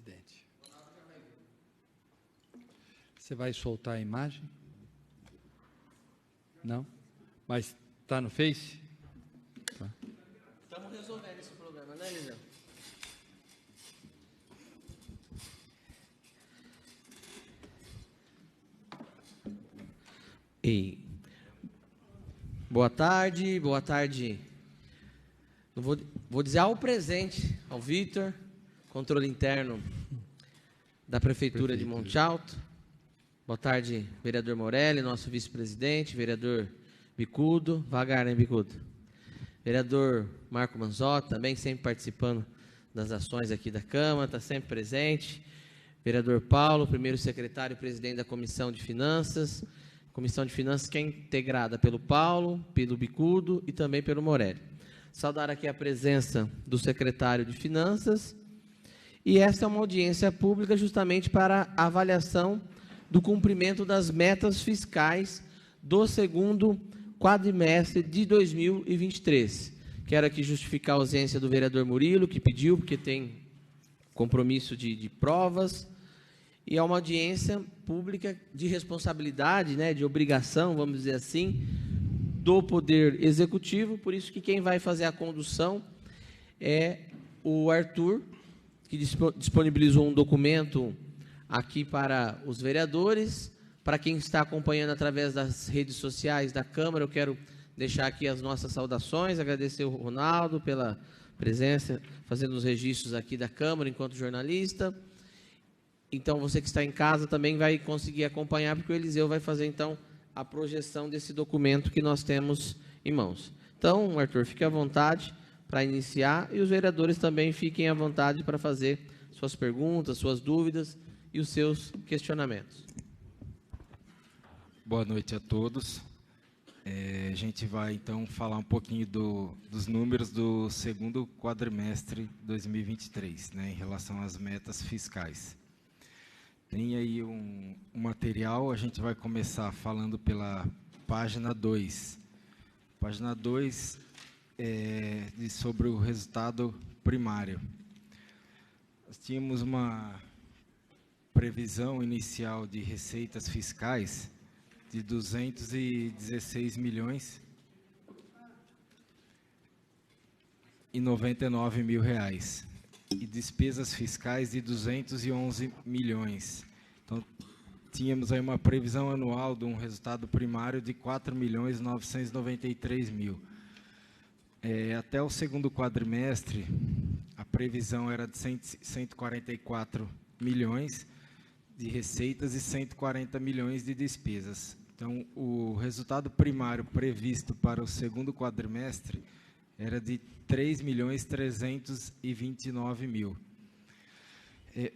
presidente. Você vai soltar a imagem? Não? Mas está no Face? Tá. Estamos resolvendo esse problema, né, Lilian? E boa tarde. Não vou dizer ao presente, ao Vitor, controle interno da Prefeitura de Monte Alto. Boa tarde, vereador Morelli, nosso vice-presidente, vereador Bicudo, vagar, né, Bicudo? Vereador Marco Manzotti, também sempre participando das ações aqui da Câmara, está sempre presente. Vereador Paulo, primeiro secretário e presidente da Comissão de Finanças. Comissão de Finanças que é integrada pelo Paulo, pelo Bicudo e também pelo Morelli. Saudar aqui a presença do secretário de Finanças. E esta é uma audiência pública justamente para a avaliação do cumprimento das metas fiscais do segundo quadrimestre de 2023. Quero aqui justificar a ausência do vereador Murilo, que pediu, porque tem compromisso de provas, e é uma audiência pública de responsabilidade, né, de obrigação, vamos dizer assim, do Poder Executivo, por isso que quem vai fazer a condução é o Arthur, que disponibilizou um documento aqui para os vereadores. Para quem está acompanhando através das redes sociais da Câmara, eu quero deixar aqui as nossas saudações, agradecer o Ronaldo pela presença, fazendo os registros aqui da Câmara enquanto jornalista. Então, você que está em casa também vai conseguir acompanhar, porque o Eliseu vai fazer, então, a projeção desse documento que nós temos em mãos. Então, Arthur, fique à vontade para iniciar, e os vereadores também fiquem à vontade para fazer suas perguntas, suas dúvidas e os seus questionamentos. Boa noite a todos. A gente vai, então, falar um pouquinho dos números do segundo quadrimestre 2023, né, em relação às metas fiscais. Tem aí um material, a gente vai começar falando pela página 2. Página 2 diz sobre o resultado primário. Nós tínhamos uma previsão inicial de receitas fiscais de 216 milhões e 99 mil reais e despesas fiscais de 211 milhões. Então, tínhamos aí uma previsão anual de um resultado primário de 4 milhões 993 mil. Até o segundo quadrimestre, a previsão era de 144 milhões de receitas e 140 milhões de despesas. Então, o resultado primário previsto para o segundo quadrimestre era de 3 milhões 329 mil.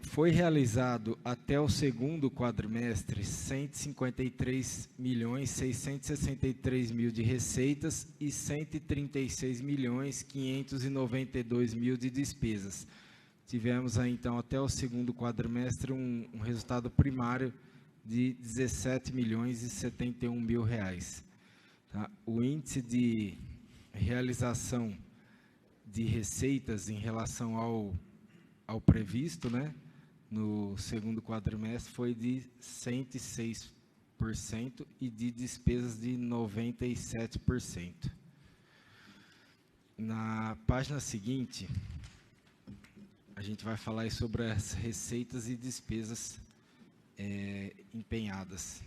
Foi realizado até o segundo quadrimestre 153 milhões 663 mil de receitas e 136 milhões 592 mil de despesas. Tivemos aí, então, até o segundo quadrimestre um resultado primário de 17 milhões e 71 mil reais. Tá? O índice de realização de receitas em relação ao previsto, né, no segundo quadrimestre foi de 106% e de despesas de 97%. Na página seguinte, a gente vai falar sobre as receitas e despesas empenhadas.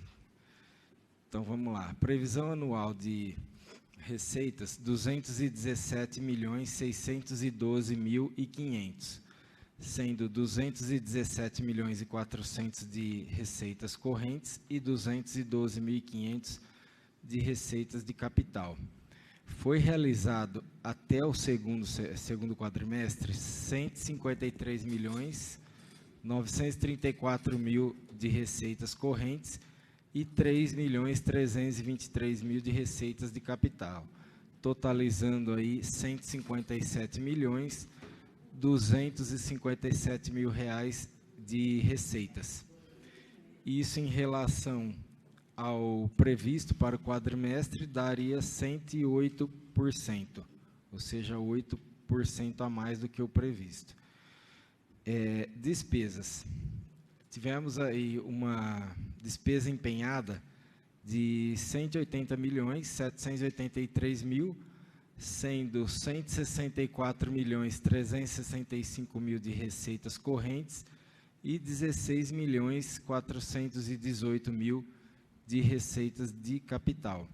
Então, vamos lá. Previsão anual de receitas, 217 milhões 612 mil e 500, sendo 217 milhões e 400 de receitas correntes e 212.500 de receitas de capital. Foi realizado até o segundo quadrimestre 153 milhões 934 mil de receitas correntes e 3 milhões 323 mil de receitas de capital, totalizando aí 157 milhões 257 mil reais de receitas. Isso em relação ao previsto para o quadrimestre daria 108%, ou seja, 8% a mais do que o previsto. Despesas. Tivemos aí uma despesa empenhada de 180.783.000, sendo 164.365.000 de receitas correntes e 16.418.000 de receitas de capital.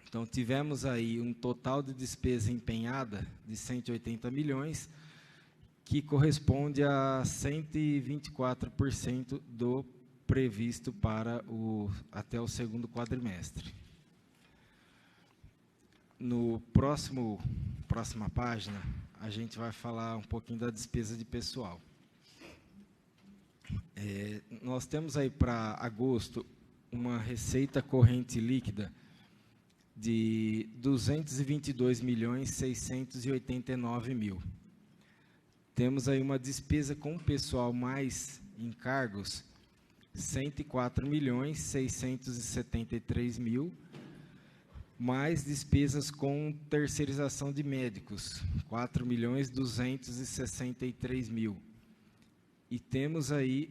Então, tivemos aí um total de despesa empenhada de 180 milhões, que corresponde a 124% do previsto para até o segundo quadrimestre. No próxima página, a gente vai falar um pouquinho da despesa de pessoal. Nós temos aí para agosto uma receita corrente líquida de 222.689.000. Temos aí uma despesa com pessoal mais encargos, 104.673.000, mais despesas com terceirização de médicos, 4.263.000. E temos aí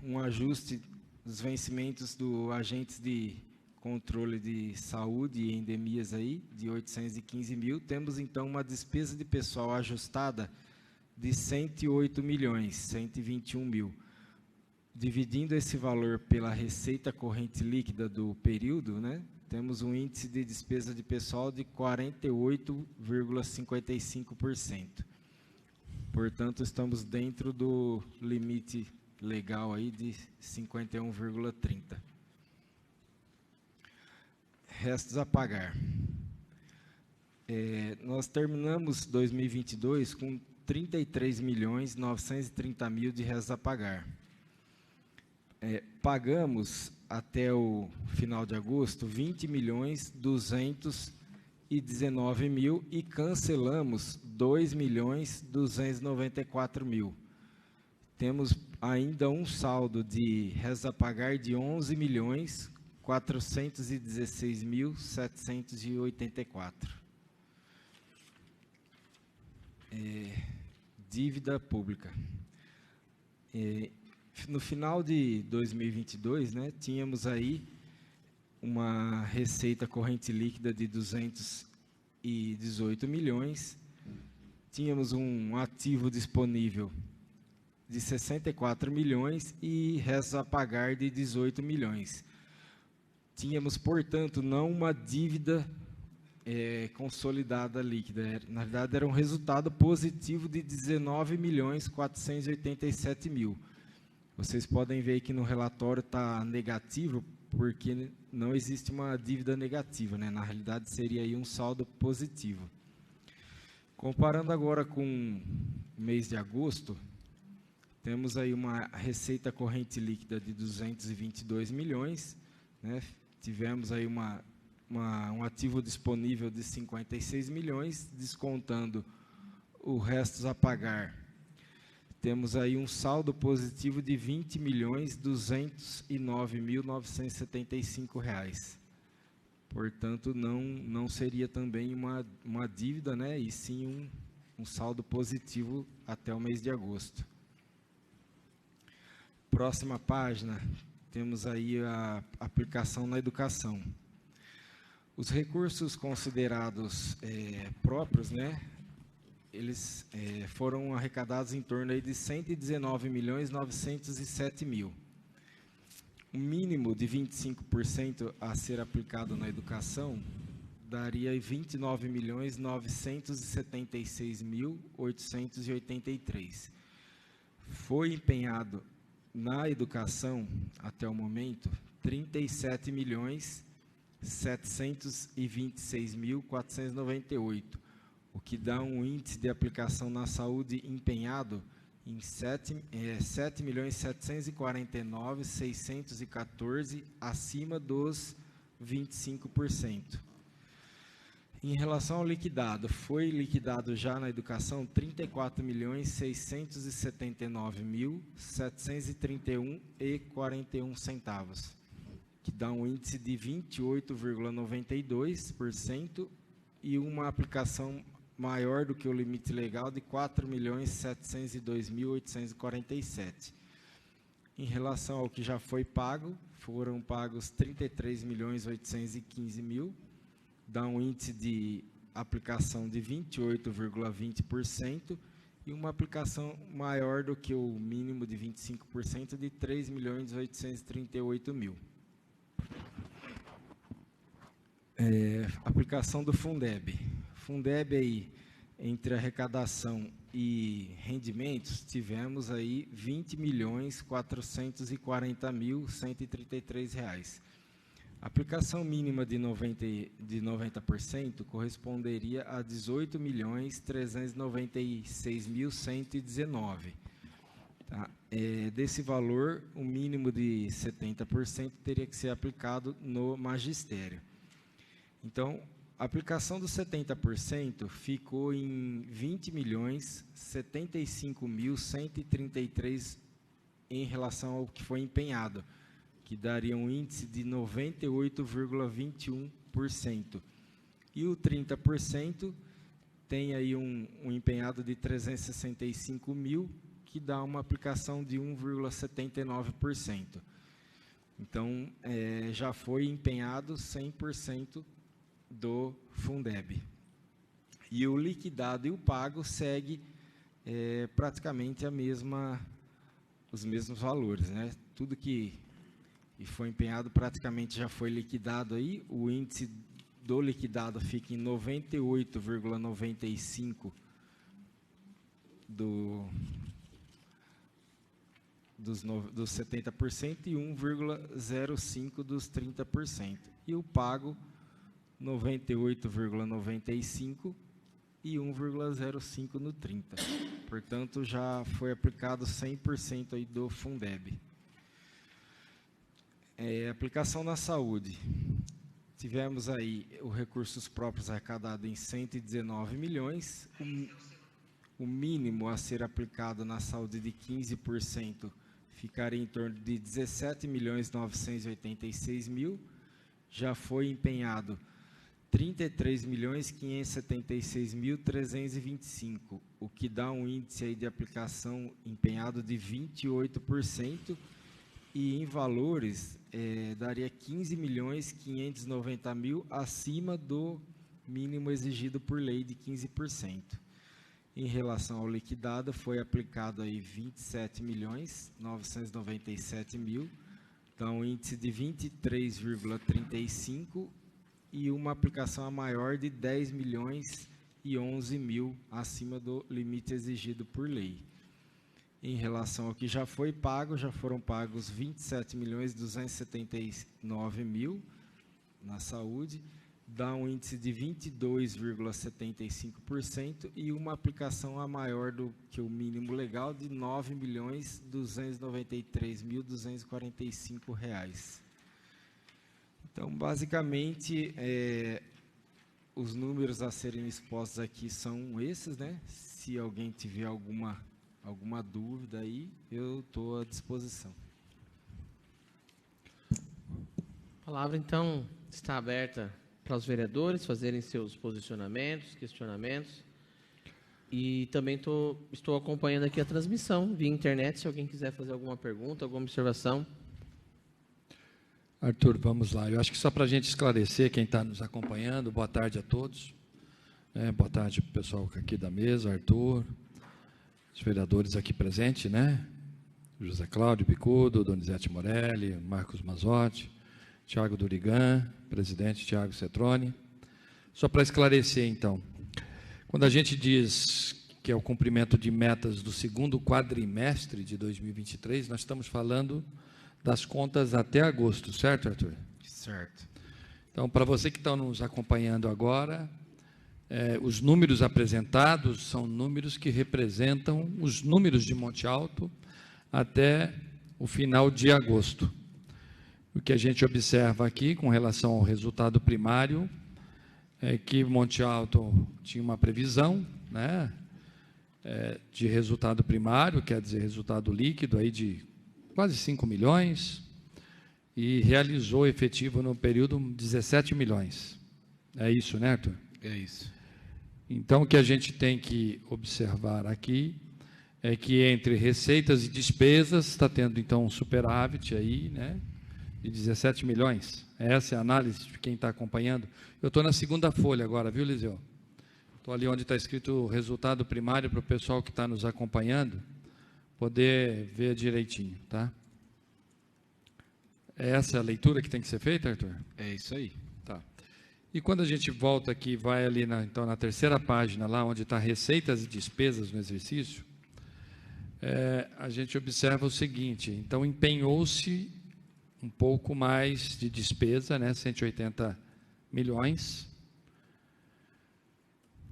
um ajuste dos vencimentos do agentes de controle de saúde e endemias aí, de 815.000. Temos, então, uma despesa de pessoal ajustada de 108 milhões, 121.000. Dividindo esse valor pela receita corrente líquida do período, né, temos um índice de despesa de pessoal de 48,55%. Portanto, estamos dentro do limite legal aí de 51,30%. Restos a pagar. Nós terminamos 2022 com 33.930.000 de restos a pagar. Pagamos até o final de agosto 20.219.000 e cancelamos 2.294.000. Temos ainda um saldo de restos a pagar de 11.416.784. Dívida pública. No final de 2022, né, tínhamos aí uma receita corrente líquida de 218 milhões, tínhamos um ativo disponível de 64 milhões e restos a pagar de 18 milhões. Tínhamos, portanto, não uma dívida consolidada líquida. Na verdade, era um resultado positivo de 19.487.000. Vocês podem ver que no relatório está negativo, porque não existe uma dívida negativa, né? Na realidade, seria aí um saldo positivo. Comparando agora com o mês de agosto, temos aí uma receita corrente líquida de 222 milhões, né? Tivemos aí um ativo disponível de 56 milhões, descontando o restos a pagar. Temos aí um saldo positivo de 20.209.975 reais. Portanto, não seria também uma dívida, né? E sim um saldo positivo até o mês de agosto. Próxima página, temos aí a aplicação na educação. Os recursos considerados próprios, né? Eles foram arrecadados em torno aí de 119.907.000. Um mínimo de 25% a ser aplicado na educação daria 29.976.883. Foi empenhado na educação, até o momento, 37.726.498, o que dá um índice de aplicação na saúde empenhado em 7.749.614, acima dos 25%. Em relação ao liquidado, foi liquidado já na educação 34.679.731,41 centavos, que dá um índice de 28,92% e uma aplicação maior do que o limite legal de R$ 4.702.847. Em relação ao que já foi pago, foram pagos R$ 33.815.000, dá um índice de aplicação de 28,20% e uma aplicação maior do que o mínimo de 25% de R$ 3.838.000. Aplicação do Fundeb. Fundeb aí, entre arrecadação e rendimentos, tivemos aí R$ 20.440.133. A aplicação mínima de 90% corresponderia a R$ 18.396.119. Tá? Desse valor, o mínimo de 70% teria que ser aplicado no magistério. Então, a aplicação dos 70% ficou em R$ 20.075.133 em relação ao que foi empenhado, que daria um índice de 98,21%. E o 30% tem aí um empenhado de 365.000, que dá uma aplicação de 1,79%. Então, já foi empenhado 100% do Fundeb. E o liquidado e o pago segue praticamente os mesmos valores, né? Tudo que foi empenhado praticamente já foi liquidado aí. O índice do liquidado fica em 98,95% dos 70% e 1,05% dos 30%. E o pago 98,95% e 1,05% no 30%. Portanto, já foi aplicado 100% aí do Fundeb. Aplicação na saúde. Tivemos aí os recursos próprios arrecadados em 119 milhões. O mínimo a ser aplicado na saúde de 15% ficaria em torno de 17.986.000. Já foi empenhado 33.576.325, o que dá um índice aí de aplicação empenhado de 28%, e em valores daria 15.590.000 acima do mínimo exigido por lei de 15%. Em relação ao liquidado, foi aplicado aí 27.997.000, então índice de 23,35%, e uma aplicação a maior de 10.011.000 acima do limite exigido por lei. Em relação ao que já foi pago, já foram pagos 27.279.000 na saúde, dá um índice de 22,75% e uma aplicação a maior do que o mínimo legal de R$ 9.293.245. Então, basicamente, os números a serem expostos aqui são esses, né? Se alguém tiver alguma dúvida aí, eu estou à disposição. A palavra, então, está aberta para os vereadores fazerem seus posicionamentos, questionamentos. E também estou acompanhando aqui a transmissão via internet, se alguém quiser fazer alguma pergunta, alguma observação. Arthur, vamos lá. Eu acho que só para a gente esclarecer quem está nos acompanhando, boa tarde a todos. Boa tarde para o pessoal aqui da mesa, Arthur, os vereadores aqui presentes, né? José Cláudio Bicudo, Donizete Morelli, Marcos Mazzotti, Tiago Durigan, presidente Tiago Cetroni. Só para esclarecer, então, quando a gente diz que é o cumprimento de metas do segundo quadrimestre de 2023, nós estamos falando das contas até agosto, certo, Arthur? Certo. Então, para você que está nos acompanhando agora, os números apresentados são números que representam os números de Monte Alto até o final de agosto. O que a gente observa aqui com relação ao resultado primário é que Monte Alto tinha uma previsão, né, de resultado primário, quer dizer, resultado líquido aí de quase 5 milhões, e realizou efetivo no período 17 milhões. É isso, né, Arthur? É isso. Então, o que a gente tem que observar aqui é que entre receitas e despesas está tendo, então, um superávit aí, né, de 17 milhões. Essa é a análise de quem está acompanhando. Eu estou na segunda folha agora, viu, Liseu? Estou ali onde está escrito o resultado primário para o pessoal que está nos acompanhando poder ver direitinho, tá? É essa a leitura que tem que ser feita, Arthur? É isso aí. Tá. E quando a gente volta aqui, vai ali então na terceira página, lá onde está receitas e despesas no exercício, a gente observa o seguinte: então empenhou-se um pouco mais de despesa, né, 180 milhões,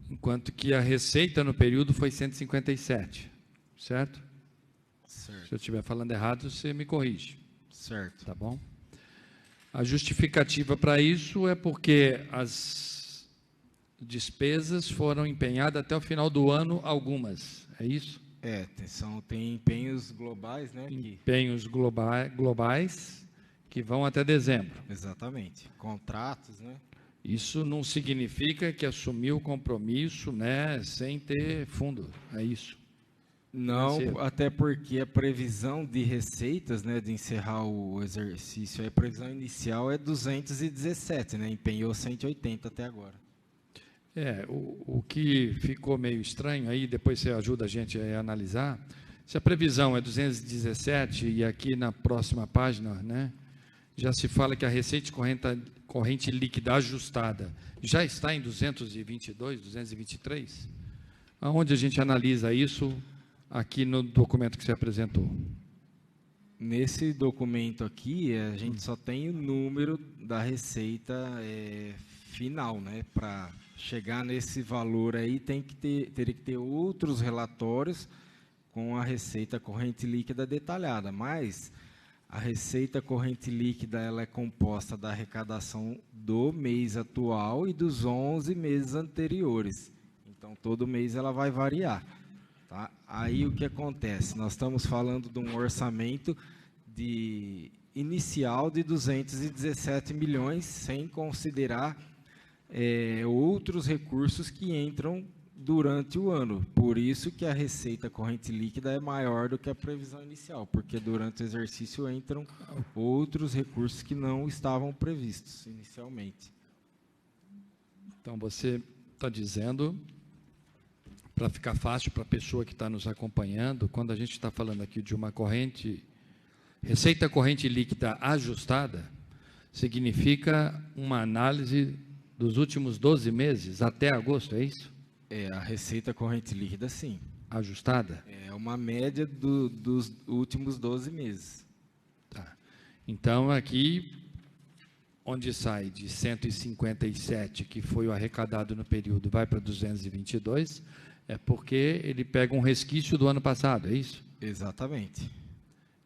enquanto que a receita no período foi 157, certo? Certo. Se eu estiver falando errado, você me corrige. Certo. Tá bom? A justificativa para isso é porque as despesas foram empenhadas até o final do ano, algumas, é isso? Tem empenhos globais, né? Empenhos globais que vão até dezembro. Exatamente. Contratos, né? Isso não significa que assumiu o compromisso, né, sem ter fundo, é isso? Não, até porque a previsão de receitas, né, de encerrar o exercício, a previsão inicial é 217, né? Empenhou 180 até agora. O que ficou meio estranho aí, depois você ajuda a gente a analisar, se a previsão é 217 e aqui na próxima página, né, já se fala que a receita corrente líquida ajustada já está em 222, 223, aonde a gente analisa isso aqui no documento que você apresentou? Nesse documento aqui, a gente só tem o número da receita final, né? Para chegar nesse valor aí, teria que ter outros relatórios com a receita corrente líquida detalhada, mas a receita corrente líquida ela é composta da arrecadação do mês atual e dos 11 meses anteriores. Então, todo mês ela vai variar. Tá? Aí o que acontece? Nós estamos falando de um orçamento inicial de 217 milhões, sem considerar outros recursos que entram durante o ano. Por isso que a receita corrente líquida é maior do que a previsão inicial, porque durante o exercício entram outros recursos que não estavam previstos inicialmente. Então, você está dizendo, para ficar fácil para a pessoa que está nos acompanhando, quando a gente está falando aqui de uma receita corrente líquida ajustada, significa uma análise dos últimos 12 meses até agosto, é isso? A receita corrente líquida, sim. Ajustada? É uma média dos últimos 12 meses. Tá. Então, aqui, onde sai de 157, que foi o arrecadado no período, vai para 222, é porque ele pega um resquício do ano passado, é isso? Exatamente.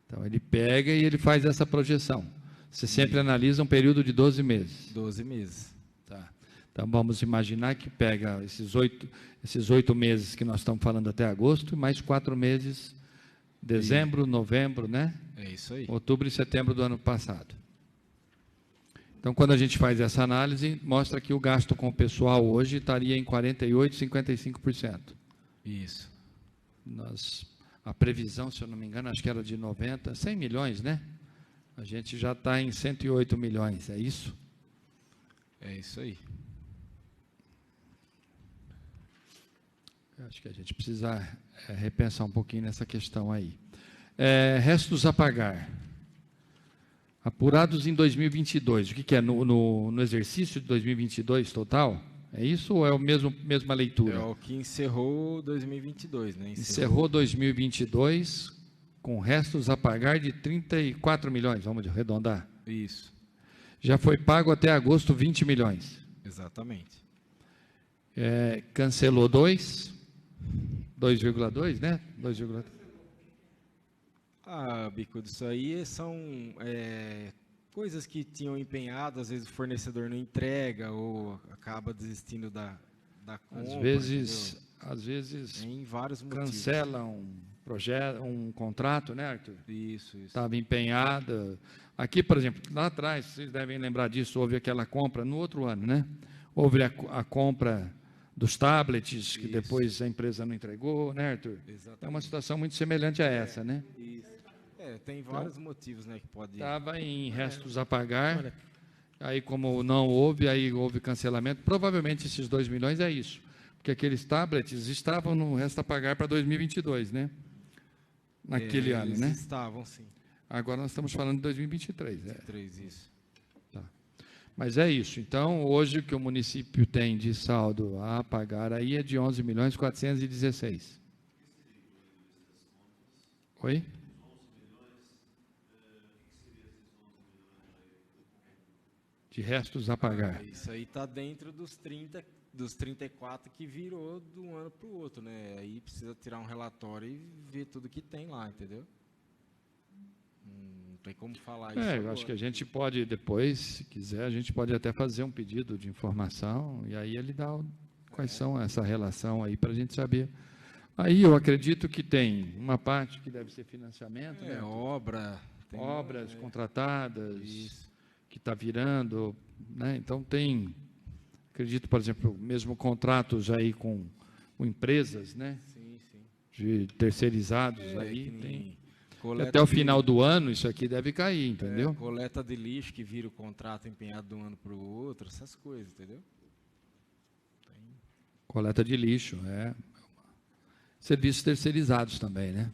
Então, ele pega e ele faz essa projeção. Você sempre analisa um período de 12 meses. 12 meses. Tá. Então, vamos imaginar que pega esses 8 meses que nós estamos falando até agosto, mais 4 meses, dezembro, novembro, né? É isso aí. Outubro e setembro do ano passado. Então, quando a gente faz essa análise, mostra que o gasto com o pessoal hoje estaria em 48%, 55%. Isso. A previsão, se eu não me engano, acho que era de 100 milhões, né? A gente já está em 108 milhões, é isso? É isso aí. Eu acho que a gente precisa repensar um pouquinho nessa questão aí. Restos a pagar. Apurados em 2022, o que é? No exercício de 2022 total? É isso ou é a mesma leitura? É o que encerrou 2022, né? Encerrou 2022 com restos a pagar de 34 milhões, vamos arredondar. Isso. Já foi pago até agosto 20 milhões. Exatamente. Cancelou 2,2, né? 2,2. Bico, isso aí são coisas que tinham empenhado, às vezes o fornecedor não entrega ou acaba desistindo da compra. Às vezes tem vários motivos. Cancelam um contrato, né, Arthur? Isso. Estava empenhada. Aqui, por exemplo, lá atrás, vocês devem lembrar disso, houve aquela compra no outro ano, né? Houve a compra dos tablets, que depois a empresa não entregou, né, Arthur? Exatamente. É uma situação muito semelhante a essa, né? Isso. Tem vários motivos, né, que pode... Estava em restos a pagar, aí como não houve, aí houve cancelamento. Provavelmente esses 2 milhões é isso, porque aqueles tablets estavam no resto a pagar para 2022, né? Naquele ano, eles né? estavam, sim. Agora nós estamos falando de 2023. 3, isso. Tá. Mas é isso. Então, hoje o que o município tem de saldo a pagar aí é de 11.416. Oi? De restos a pagar. Isso aí está dentro dos 34 que virou de um ano para o outro, né? Aí precisa tirar um relatório e ver tudo que tem lá, entendeu? Não tem como falar isso Eu agora. acho que a gente pode depois, se quiser, a gente pode até fazer um pedido de informação e aí ele dá quais são essa relação aí para a gente saber. Aí eu acredito que tem uma parte que deve ser financiamento, né? Obras contratadas, Isso. que está virando, né? Então tem, acredito, por exemplo, mesmo contratos aí com empresas, né? Sim, sim. De terceirizados que aí, nem tem. coleta Até o de- final do ano isso aqui deve cair, entendeu? coleta de lixo que vira o contrato empenhado de um ano para o outro, essas coisas, entendeu? Coleta de lixo, serviços terceirizados também, né?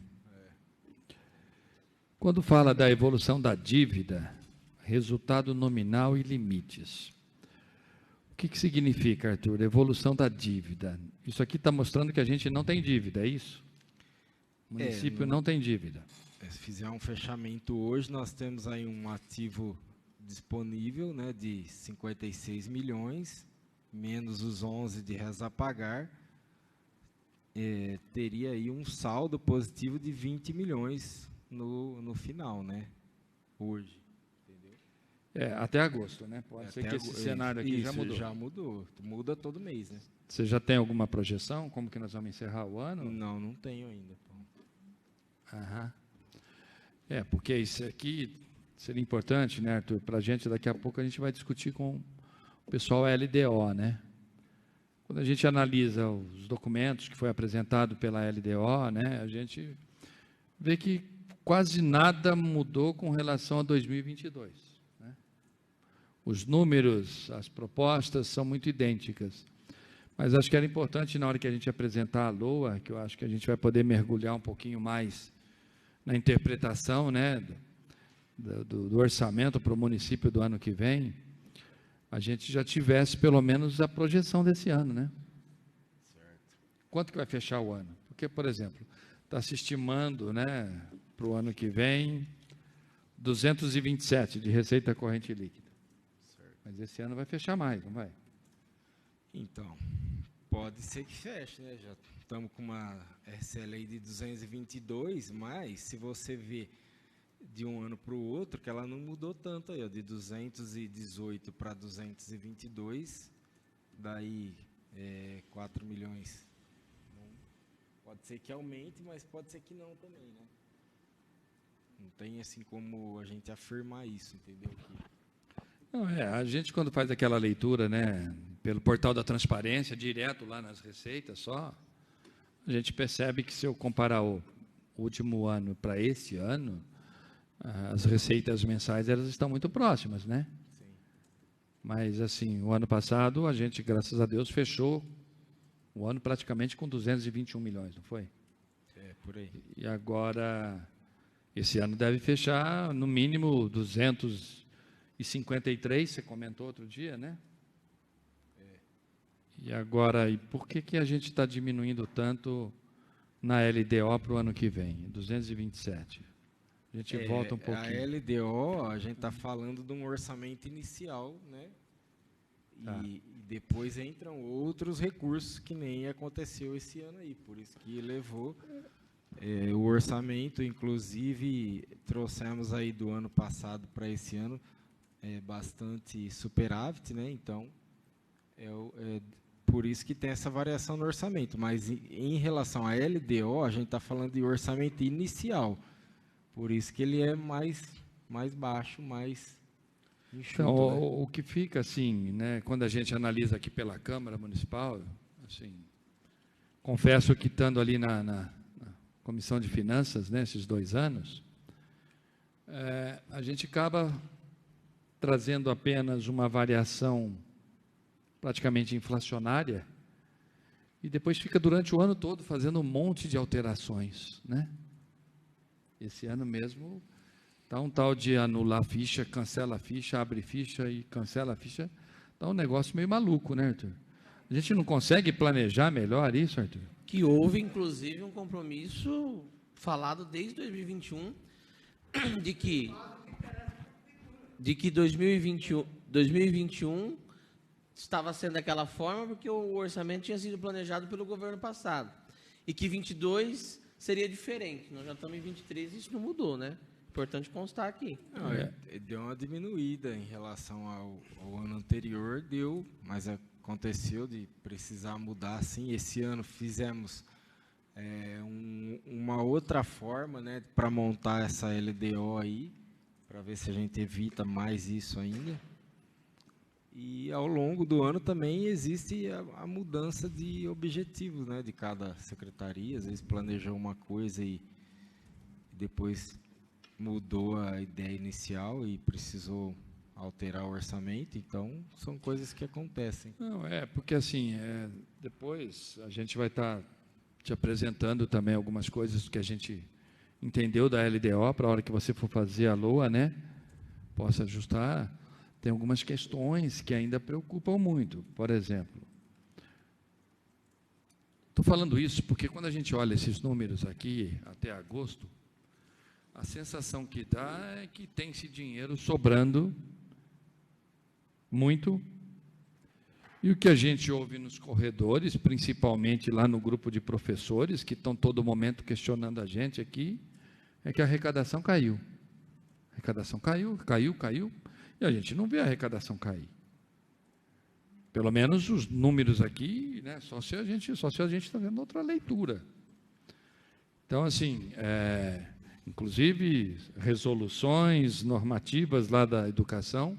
Quando fala da evolução da dívida, resultado nominal e limites, o que significa, Arthur? Evolução da dívida. Isso aqui está mostrando que a gente não tem dívida, é isso? O município não tem dívida. Se fizer um fechamento hoje, nós temos aí um ativo disponível, né, de 56 milhões, menos os 11 de restos a pagar, teria aí um saldo positivo de 20 milhões no final, né, hoje. Até agosto, né? Pode ser que esse cenário aqui já mudou. Já mudou. Muda todo mês, né? Você já tem alguma projeção? Como que nós vamos encerrar o ano? Não tenho ainda. Aham. Porque isso aqui seria importante, né, Arthur? Para a gente, daqui a pouco a gente vai discutir com o pessoal LDO, né? Quando a gente analisa os documentos que foi apresentado pela LDO, né, a gente vê que quase nada mudou com relação a 2022. Né? Os números, as propostas são muito idênticas. Mas acho que era importante, na hora que a gente apresentar a LOA, que eu acho que a gente vai poder mergulhar um pouquinho mais na interpretação, né, do orçamento para o município do ano que vem, a gente já tivesse pelo menos a projeção desse ano, né? Certo. Quanto que vai fechar o ano? Porque, por exemplo, está se estimando, né, para o ano que vem, 227 de receita corrente líquida. Certo. Mas esse ano vai fechar mais, não vai? Então, pode ser que feche, né? Já estamos com uma RCL aí de 222, mas se você vê de um ano para o outro, que ela não mudou tanto aí, ó, de 218 para 222, daí 4 milhões. Pode ser que aumente, mas pode ser que não também, né? Não tem assim como a gente afirmar isso, entendeu? Não, a gente quando faz aquela leitura, né, pelo portal da transparência, direto lá nas receitas só, a gente percebe que se eu comparar o último ano para esse ano, as receitas mensais elas estão muito próximas, né? Sim. Mas assim, o ano passado a gente, graças a Deus, fechou o ano praticamente com 221 milhões, não foi? Por aí. E agora, esse ano deve fechar no mínimo 253, você comentou outro dia, né? E agora, e por que a gente está diminuindo tanto na LDO para o ano que vem? 227. A gente volta um pouquinho. A LDO, a gente está falando de um orçamento inicial, né? Tá. E depois entram outros recursos que nem aconteceu esse ano aí. Por isso que elevou o orçamento, inclusive trouxemos aí do ano passado para esse ano bastante superávit, né? Então, por isso que tem essa variação no orçamento. Mas em relação à LDO, a gente está falando de orçamento inicial. Por isso que ele é mais baixo, mais enxuto. Então, né? o que fica assim, né, quando a gente analisa aqui pela Câmara Municipal, assim, confesso que estando ali na Comissão de Finanças, né, esses 2 anos, a gente acaba trazendo apenas uma variação praticamente inflacionária e depois fica durante o ano todo fazendo um monte de alterações, né? Esse ano mesmo está um tal de anular a ficha, cancela a ficha, abre ficha e cancela a ficha. Está um negócio meio maluco, né, Arthur? A gente não consegue planejar melhor isso, Arthur? Que houve, inclusive, um compromisso falado desde 2021 de que 2021 estava sendo daquela forma porque o orçamento tinha sido planejado pelo governo passado e que 22 seria diferente. Nós já estamos em 23 e isso não mudou, né? Importante constar aqui. Não, deu uma diminuída em relação ao ano anterior, mas aconteceu de precisar mudar, sim. Esse ano fizemos uma outra forma, né, para montar essa LDO aí, para ver se a gente evita mais isso ainda. E ao longo do ano também existe a mudança de objetivos, né, de cada secretaria. Às vezes planejou uma coisa e depois mudou a ideia inicial e precisou alterar o orçamento. Então, são coisas que acontecem. Não, porque assim, depois a gente vai estar te apresentando também algumas coisas que a gente entendeu da LDO, para a hora que você for fazer a LOA, né, possa ajustar. Tem algumas questões que ainda preocupam muito. Por exemplo, estou falando isso porque quando a gente olha esses números aqui, até agosto, a sensação que dá é que tem esse dinheiro sobrando muito. E o que a gente ouve nos corredores, principalmente lá no grupo de professores, que estão todo momento questionando a gente aqui, é que a arrecadação caiu. A arrecadação caiu, e a gente não vê a arrecadação cair. Pelo menos os números aqui, né, só se a gente está vendo outra leitura. Então, assim, inclusive resoluções normativas lá da educação,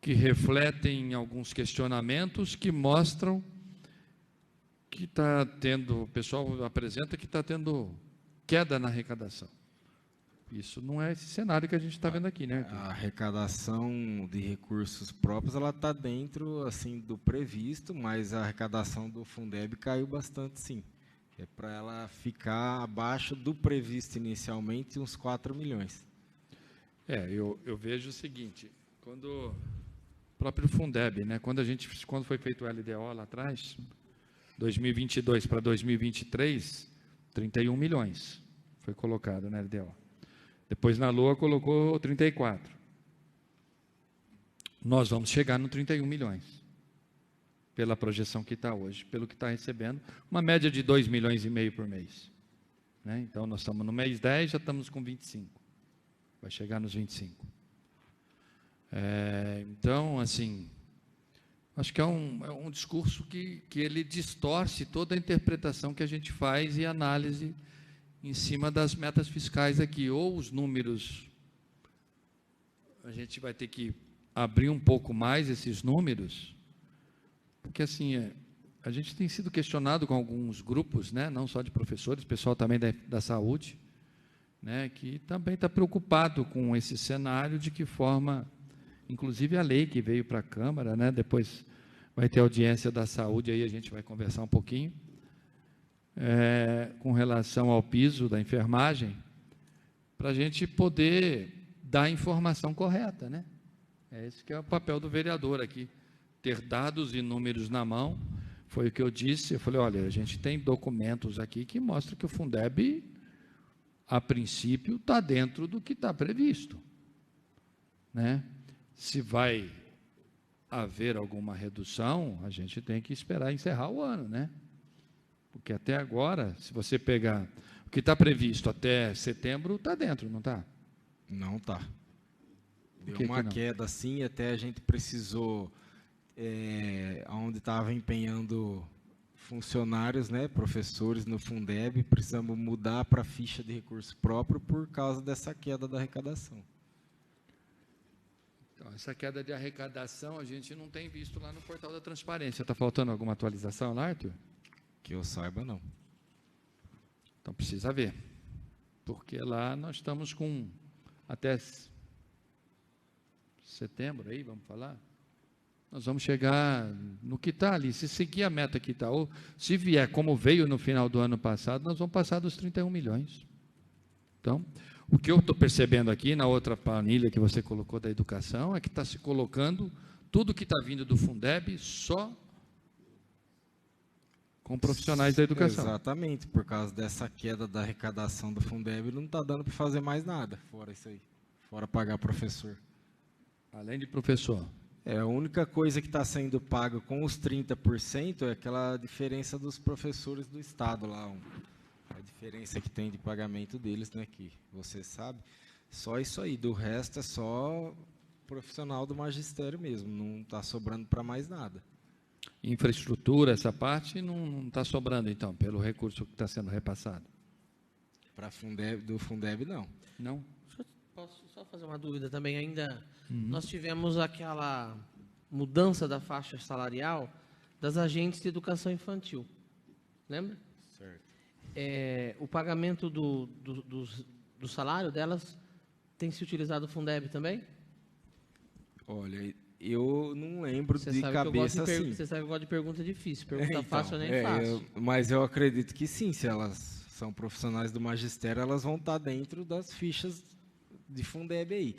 que refletem alguns questionamentos que mostram que está tendo, o pessoal apresenta que está tendo queda na arrecadação. Isso não é esse cenário que a gente está vendo aqui, né? A arrecadação de recursos próprios, ela está dentro, assim, do previsto, mas a arrecadação do Fundeb caiu bastante, sim. É para ela ficar abaixo do previsto inicialmente, uns 4 milhões. Eu vejo o seguinte, quando o próprio Fundeb, né, quando foi feito o LDO lá atrás, 2022 para 2023, 31 milhões foi colocado na LDO. Depois na LOA colocou 34. Nós vamos chegar no 31 milhões, pela projeção que está hoje, pelo que está recebendo, uma média de 2,5 milhões por mês. Né? Então, nós estamos no mês 10, já estamos com 25. Vai chegar nos 25. Então, assim, acho que é um discurso que ele distorce toda a interpretação que a gente faz e análise em cima das metas fiscais aqui, ou os números, a gente vai ter que abrir um pouco mais esses números, porque assim, a gente tem sido questionado com alguns grupos, né, não só de professores, pessoal também da saúde, né, que também está preocupado com esse cenário, de que forma, inclusive a lei que veio para a Câmara, né, depois vai ter audiência da saúde, aí a gente vai conversar um pouquinho, com relação ao piso da enfermagem, para a gente poder dar a informação correta, né? Esse que é o papel do vereador aqui, ter dados e números na mão. Foi o que eu disse, eu falei, olha, a gente tem documentos aqui que mostram que o Fundeb, a princípio, está dentro do que está previsto, né? Se vai haver alguma redução, a gente tem que esperar encerrar o ano, né? Porque até agora, se você pegar o que está previsto até setembro, está dentro, não está? Não está. Deu uma queda, sim, até a gente precisou, onde estava empenhando funcionários, né, professores no Fundeb, precisamos mudar para ficha de recurso próprio por causa dessa queda da arrecadação. Então, essa queda de arrecadação a gente não tem visto lá no portal da transparência. Está faltando alguma atualização lá, Arthur? Que eu saiba, não. Então precisa ver, porque lá nós estamos com até setembro, aí vamos falar, nós vamos chegar no que está ali, se seguir a meta que está, ou se vier como veio no final do ano passado, nós vamos passar dos 31 milhões. Então, o que eu estou percebendo aqui, na outra planilha que você colocou da educação, é que está se colocando tudo que está vindo do Fundeb só com profissionais da educação. Exatamente, por causa dessa queda da arrecadação do Fundeb, não está dando para fazer mais nada, fora isso aí, fora pagar professor. Além de professor. A única coisa que está sendo paga com os 30% é aquela diferença dos professores do Estado lá, a diferença que tem de pagamento deles, né, que você sabe, só isso aí, do resto é só profissional do magistério mesmo, não está sobrando para mais nada. Infraestrutura, essa parte não está sobrando, então, pelo recurso que está sendo repassado? Para do Fundeb, não. Não? Posso só fazer uma dúvida também ainda? Nós tivemos aquela mudança da faixa salarial das agentes de educação infantil. Lembra? Certo. O pagamento do salário delas tem se utilizado o Fundeb também? Olha, eu não lembro Você de sabe cabeça que assim. Você sabe que eu gosto de pergunta difícil. Pergunta Então, fácil eu nem faço. Mas eu acredito que sim, se elas são profissionais do magistério, elas vão estar dentro das fichas de Fundeb aí.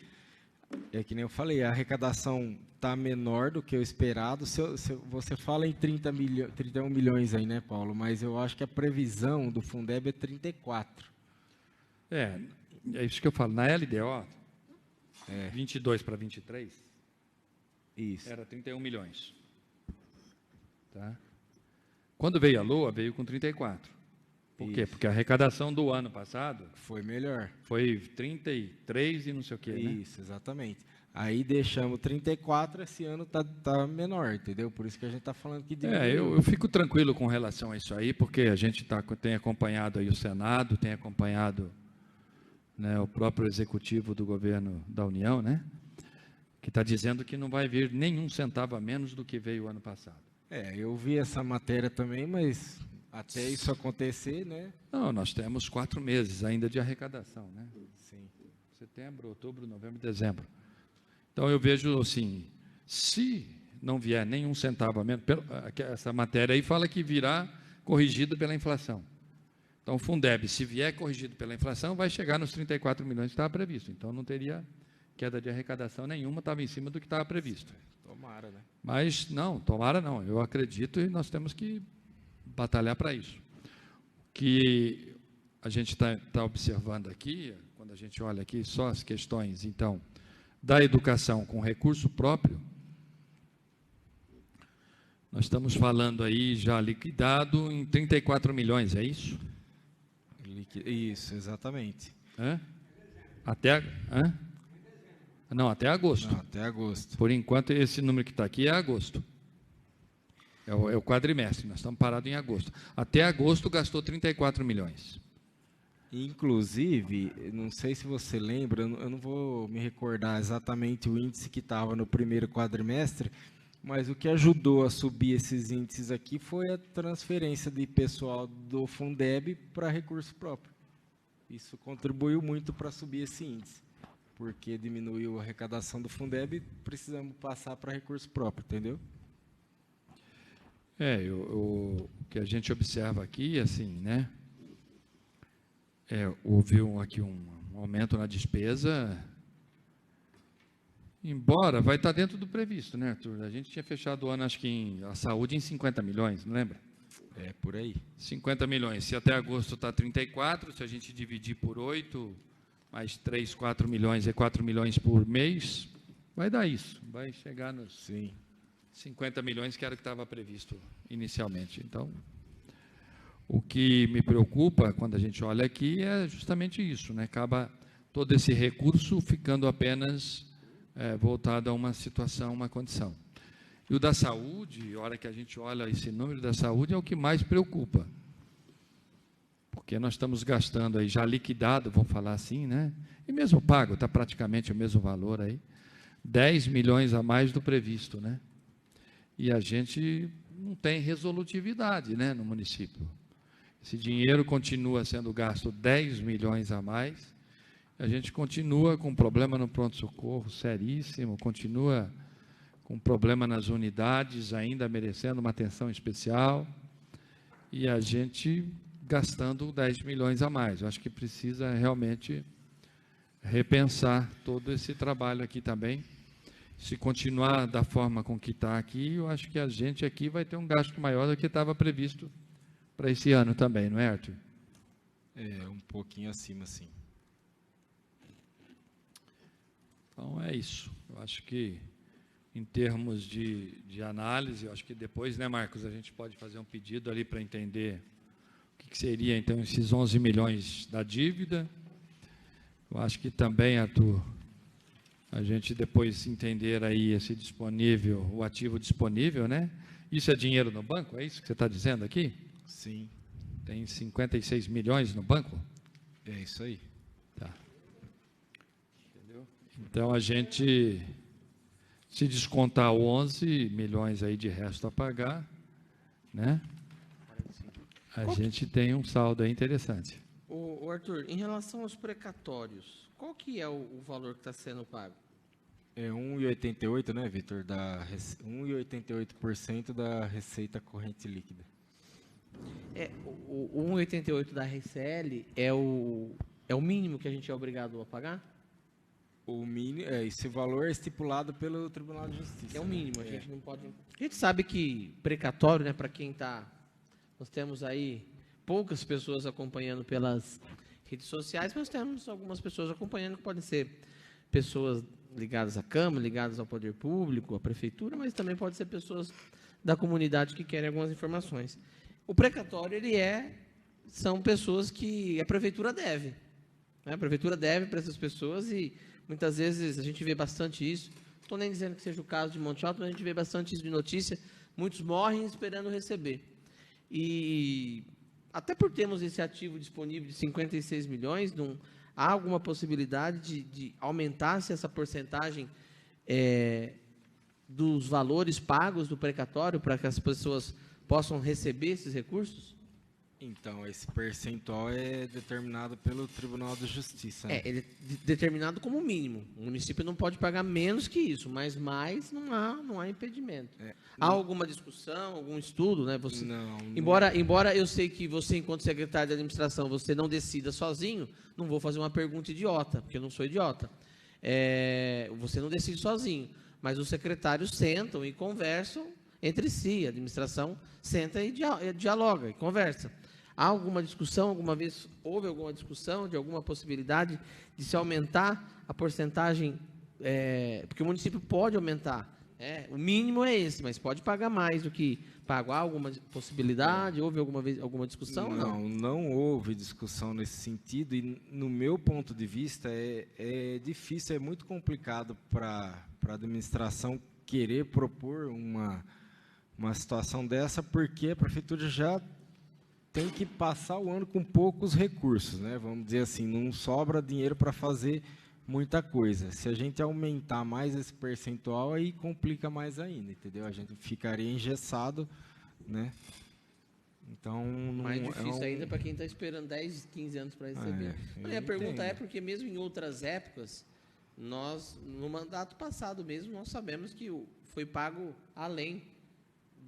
É que nem eu falei, a arrecadação está menor do que o esperado. Você fala em 31 milhões aí, né, Paulo? Mas eu acho que a previsão do Fundeb é 34. É isso que eu falo. Na LDO, 22 para 23, isso. era 31 milhões. Tá? Quando veio a LOA, veio com 34. Por quê? Porque a arrecadação do ano passado foi melhor. Foi 33 e não sei o quê, né? Isso, exatamente. Aí deixamos 34, esse ano tá menor, entendeu? Por isso que a gente está falando que diminuiu. Eu fico tranquilo com relação a isso aí, porque a gente tem acompanhado aí o Senado, tem acompanhado, né, o próprio executivo do governo da União, né? Que está dizendo que não vai vir nenhum centavo a menos do que veio o ano passado. Eu vi essa matéria também, mas até isso acontecer, né? Não, nós temos 4 meses ainda de arrecadação, né? Sim. Setembro, outubro, novembro e dezembro. Então, eu vejo assim, se não vier nenhum centavo a menos, essa matéria aí fala que virá corrigido pela inflação. Então, o Fundeb, se vier corrigido pela inflação, vai chegar nos 34 milhões que estava previsto. Então, não teria queda de arrecadação nenhuma, estava em cima do que estava previsto. Tomara, né? Mas, não, tomara não. Eu acredito e nós temos que batalhar para isso. O que a gente está observando aqui, quando a gente olha aqui só as questões, então, da educação com recurso próprio, nós estamos falando aí já liquidado em 34 milhões, é isso? Isso, exatamente. Até agosto. Não, até agosto. Por enquanto, esse número que está aqui é agosto. É o quadrimestre, nós estamos parados em agosto. Até agosto gastou 34 milhões. Inclusive, não sei se você lembra, eu não vou me recordar exatamente o índice que estava no primeiro quadrimestre, mas o que ajudou a subir esses índices aqui foi a transferência de pessoal do Fundeb para recurso próprio. Isso contribuiu muito para subir esse índice, porque diminuiu a arrecadação do Fundeb, precisamos passar para recurso próprio, entendeu? O que a gente observa aqui, assim, né? Houve aqui um aumento na despesa, embora vai estar dentro do previsto, né, Arthur? A gente tinha fechado o ano, acho que a saúde em 50 milhões, não lembra? Por aí. 50 milhões. Se até agosto está 34, se a gente dividir por 8, mais 3, 4 milhões, 4 milhões por mês, vai dar isso. Vai chegar nos 50 milhões, que era o que estava previsto inicialmente. Então, o que me preocupa quando a gente olha aqui é justamente isso, né? Acaba todo esse recurso ficando apenas voltado a uma situação, uma condição. E o da saúde, a hora que a gente olha esse número da saúde, é o que mais preocupa. Porque nós estamos gastando aí, já liquidado, vamos falar assim, né? E mesmo pago, está praticamente o mesmo valor aí. 10 milhões a mais do previsto, né? E a gente não tem resolutividade, né, no município. Esse dinheiro continua sendo gasto 10 milhões a mais, a gente continua com problema no pronto-socorro seríssimo, continua com problema nas unidades, ainda merecendo uma atenção especial, e a gente gastando 10 milhões a mais. Eu acho que precisa realmente repensar todo esse trabalho aqui também. Se continuar da forma com que está aqui, eu acho que a gente aqui vai ter um gasto maior do que estava previsto para esse ano também, não é, Arthur? É, um pouquinho acima, sim. Então, é isso. Eu acho que, em termos de análise, eu acho que depois, né, Marcos, a gente pode fazer um pedido ali para entender o que seria, então, esses 11 milhões da dívida. Eu acho que também, Arthur, a gente depois entender aí esse disponível, o ativo disponível, né? Isso é dinheiro no banco? É isso que você está dizendo aqui? Sim. Tem 56 milhões no banco? É isso aí. Tá. Entendeu? Então, a gente, se descontar 11 milhões aí de resto a pagar, né? A gente tem um saldo aí interessante. O Arthur, em relação aos precatórios, qual que é o valor que está sendo pago? É 1,88, né, Vitor? 1,88% da receita corrente líquida. O 1,88 da RCL é o mínimo que a gente é obrigado a pagar? O mínimo, esse valor é estipulado pelo Tribunal de Justiça. É o mínimo, a gente não pode... A gente sabe que precatório, né, para quem está... Nós temos aí poucas pessoas acompanhando pelas redes sociais, mas temos algumas pessoas acompanhando que podem ser pessoas ligadas à Câmara, ligadas ao Poder Público, à Prefeitura, mas também pode ser pessoas da comunidade que querem algumas informações. O precatório, são pessoas que a Prefeitura deve. Né? A Prefeitura deve para essas pessoas e muitas vezes a gente vê bastante isso. Não estou nem dizendo que seja o caso de Monte Alto, mas a gente vê bastante isso de notícia. Muitos morrem esperando receber. E até por termos esse ativo disponível de 56 milhões, há alguma possibilidade de aumentar-se essa porcentagem dos valores pagos do precatório para que as pessoas possam receber esses recursos? Então, esse percentual é determinado pelo Tribunal de Justiça. Né? Ele é determinado como mínimo. O município não pode pagar menos que isso, mas mais não há impedimento. Há alguma discussão, algum estudo, né? Você, não. Embora eu sei que você, enquanto secretário de administração, você não decida sozinho, não vou fazer uma pergunta idiota, porque eu não sou idiota. Você não decide sozinho, mas os secretários sentam e conversam entre si, a administração senta e dialoga e conversa. Há alguma discussão, alguma vez houve alguma discussão de alguma possibilidade de se aumentar a porcentagem, porque o município pode aumentar, o mínimo é esse, mas pode pagar mais do que paga. Há alguma possibilidade, houve alguma discussão? Não houve discussão nesse sentido e, no meu ponto de vista, é difícil, é muito complicado para a administração querer propor uma situação dessa, porque a Prefeitura já tem que passar o ano com poucos recursos, né? Vamos dizer assim, não sobra dinheiro para fazer muita coisa. Se a gente aumentar mais esse percentual, aí complica mais ainda, entendeu? A gente ficaria engessado, né? Então, mais difícil ainda para quem está esperando 10, 15 anos para receber. A pergunta é porque mesmo em outras épocas, nós, no mandato passado mesmo, nós sabemos que foi pago além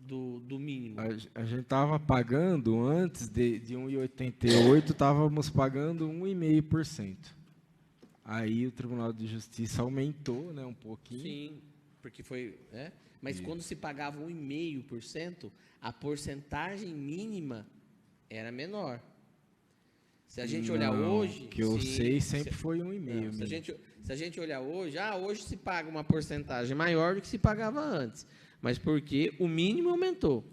do mínimo. A gente estava pagando, antes de 1,88, estávamos pagando 1,5%. Aí o Tribunal de Justiça aumentou, né, um pouquinho. Sim, porque foi... Mas quando se pagava 1,5%, a porcentagem mínima era menor. Se a gente olhar hoje... que eu sei, sempre foi 1,5%. Se a gente olhar hoje, hoje se paga uma porcentagem maior do que se pagava antes. Mas porque o mínimo aumentou.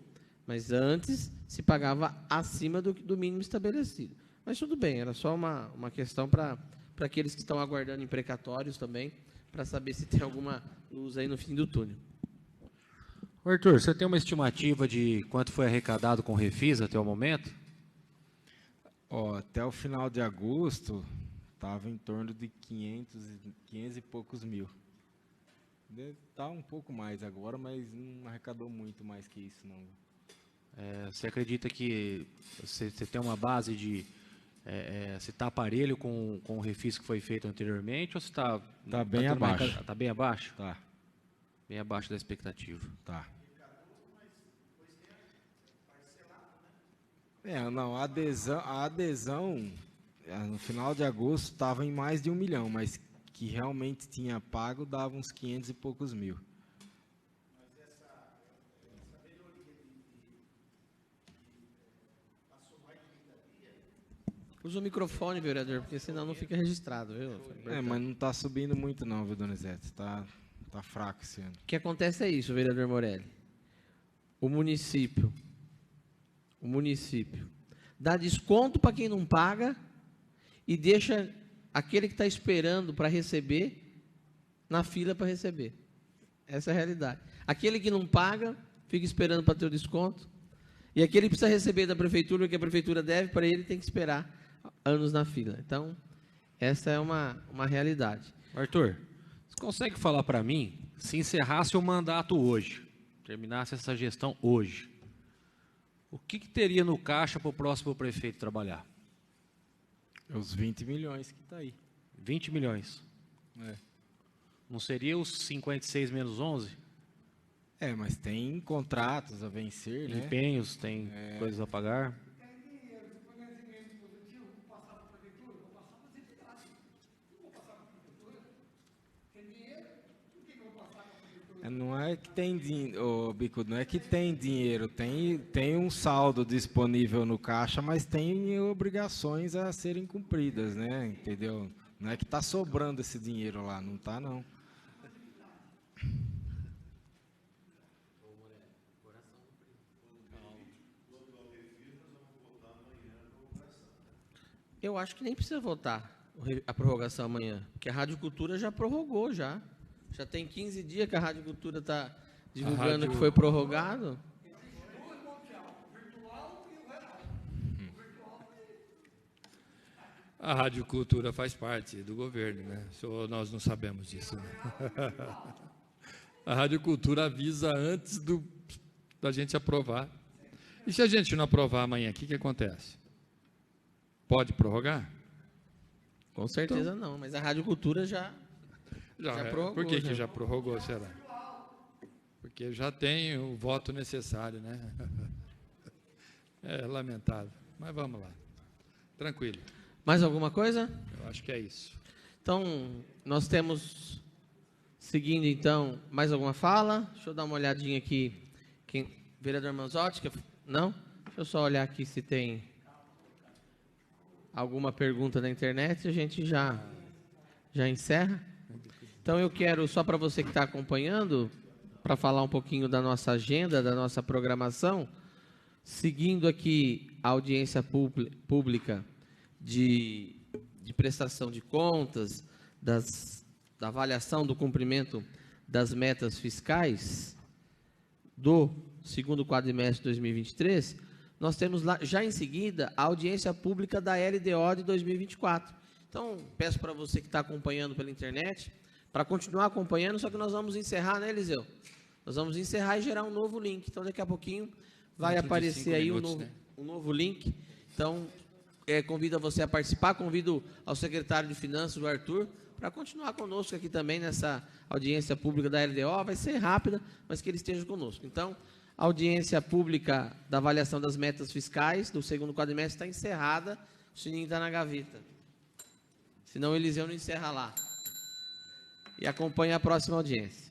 Mas antes se pagava acima do mínimo estabelecido. Mas tudo bem, era só uma questão para aqueles que estão aguardando em precatórios também, para saber se tem alguma luz aí no fim do túnel. Arthur, você tem uma estimativa de quanto foi arrecadado com o Refis até o momento? Até o final de agosto, estava em torno de 500 e poucos mil. Está um pouco mais agora, mas não arrecadou muito mais que isso, não. Você acredita que você tem uma base de... você está parelho com o refis que foi feito anteriormente ou você está... Tá bem abaixo. Está bem abaixo? Tá. Bem abaixo da expectativa. Tá. Não, a adesão no final de agosto estava em mais de 1 milhão, mas que realmente tinha pago dava uns 500 e poucos mil. Mas essa melhoria passou mais de 30 dias? Usa o microfone, vereador, porque senão não fica registrado, viu? Mas não está subindo muito não, viu, Donizete? Tá fraco esse ano. O que acontece é isso, vereador Morelli. O município dá desconto para quem não paga e deixa aquele que está esperando para receber na fila para receber. Essa é a realidade. Aquele que não paga fica esperando para ter o desconto e aquele que precisa receber da prefeitura, que a prefeitura deve, para ele tem que esperar anos na fila. Então, essa é uma realidade. Arthur, você consegue falar para mim, se encerrasse o mandato hoje, terminasse essa gestão hoje, o que teria no caixa para o próximo prefeito trabalhar? Os 20 milhões que está aí. 20 milhões. Não seria os 56 menos 11? Mas tem contratos a vencer, né? Empenhos, tem coisas a pagar. Não é que tem dinheiro, Bicudo, não é que tem dinheiro, tem um saldo disponível no caixa, mas tem obrigações a serem cumpridas, né? Entendeu? Não é que está sobrando esse dinheiro lá, não está não. Eu acho que nem precisa votar a prorrogação amanhã, porque a Rádio Cultura já prorrogou já. Já tem 15 dias que a Rádio Cultura está divulgando que foi prorrogado. A Rádio Cultura faz parte do governo, né? Nós não sabemos disso. Né? A Rádio Cultura avisa antes da gente aprovar. E se a gente não aprovar amanhã, o que acontece? Pode prorrogar? Com certeza então, não, mas a Rádio Cultura já prorrogou. Por que já prorrogou, será? Porque já tem o voto necessário, né? É lamentável, mas vamos lá. Tranquilo. Mais alguma coisa? Eu acho que é isso. Então, nós temos, seguindo então, mais alguma fala? Deixa eu dar uma olhadinha aqui. Vereador Manzotti, não? Deixa eu só olhar aqui se tem alguma pergunta na internet e a gente já encerra. Então, eu quero, só para você que está acompanhando, para falar um pouquinho da nossa agenda, da nossa programação, seguindo aqui a audiência pública de prestação de contas, da avaliação do cumprimento das metas fiscais do segundo quadrimestre de 2023, nós temos lá, já em seguida, a audiência pública da LDO de 2024. Então, peço para você que está acompanhando pela internet, para continuar acompanhando, só que nós vamos encerrar, né, Eliseu? Nós vamos encerrar e gerar um novo link. Então, daqui a pouquinho vai aparecer aí um novo link. Então, convido você a participar, convido ao secretário de Finanças, o Arthur, para continuar conosco aqui também nessa audiência pública da LDO. Vai ser rápida, mas que ele esteja conosco. Então, a audiência pública da avaliação das metas fiscais do segundo quadrimestre está encerrada. O sininho está na gaveta. Senão o Eliseu não encerra lá. E acompanhe a próxima audiência.